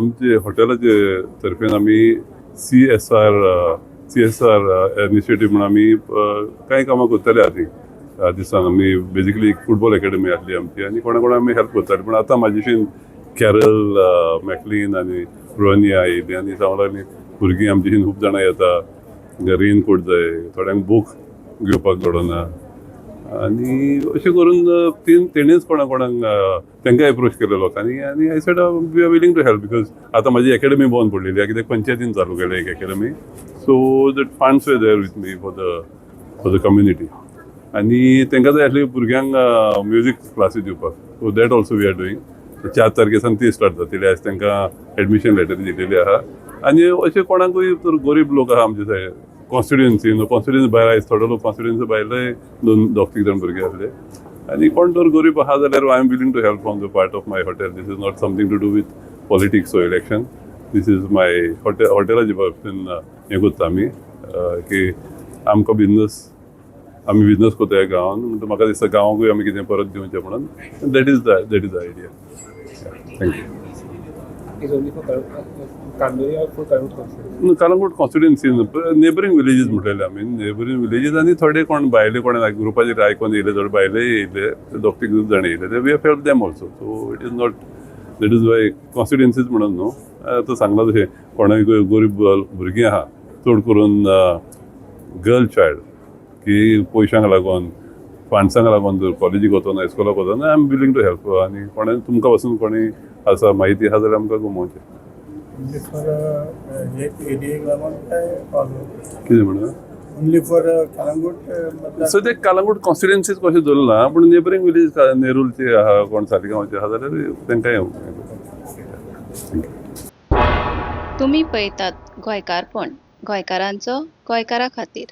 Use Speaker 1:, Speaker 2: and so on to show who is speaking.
Speaker 1: आमचे हॉटेलाचे तर्फेन आमी CSR initiative म्हणून आमी कांय कामां करताले आदी दिसान. आमी बेजिकली एक फुटबॉल अकॅडमी आसली आमची आनी कोणा आमी हेल्प करताले. पूण आतां म्हाजेशीन कॅरल मॅकलीन आनी रोनिया येयली आनी सांगूंक लागलीं भुरगीं आमचेशीन खूब जाणां येता, रेनकोट जाय, थोड्यांक बूक घेवपाक जोडना आनी अशें करून तेणीच कोणाक तांकां एप्रोच केलो लोकांनी आनी I said we are willing to help because आतां म्हाजी अकॅडमी बंद पडलेली कित्याक पंचायतीन चालू केल्या एक academy. So that funds were there with me for the community आनी तांकां जाय आसली भुरग्यांक म्युजीक क्लासी दिवपाक. So that also we are doing. 4 तारखेसान ती स्टार्ट जातली. आयज तांकां एडमिशन लेटर दिलेली आहा आनी अशें कोणाकूय तर गरीब लोक आहा आमचे थंय कॉन्स्टिट्युएन्सी भायर आयज थोडे लोक कॉन्स्टिट्युएन्सी भायले 2-3 जाण भुरगे आसले आनी कोण तर गरीब आहा जाल्यार I am willing to help from the part of my hotel. This is not something to do with politics or election. This is my हॉटेलाचे बाबतीन हें करता आमी की आमकां आमी बिजनस करता ह्या गांवांत म्हणटा म्हाका दिसता गांवांकूय आमी कितें परत दिवचें म्हणून. That is the idea. Thank you. Calangute constituency neighbouring villages म्हटलेले आमी. नेबरींग विलेजीस आनी थोडे कोण भायले कोण ग्रुपाचेर आयकोन येयले थोडे भायले येयले 2-3 जाण येयले. We have help them also. So it is not that is why constituencies म्हणून न्हू. आतां सांगलां तशें कोणाय गरीब भुरगीं आहा चड करून गर्ल चायल्ड की पयशांक लागून फंड्सांक लागून जर कॉलेजीक वचना इस्कॉलाक वचना I am willing to help. आनी कोणें तुमकां पासून कोणी आसा म्हायती आहा जाल्यार आमकां घुमोवचें. कितें म्हणून सद्याक कालंगूट कॉन्स्टिट्युएन्सीज कशें धरला पूण नेबरींग विलेज नेरुलचे आहा कोण सालिगांवचे आहा जाल्यार तांकांय.
Speaker 2: तुम्ही पळयतात गोंयकारपण, गोंयकारांचो गोंयकारा खातीर.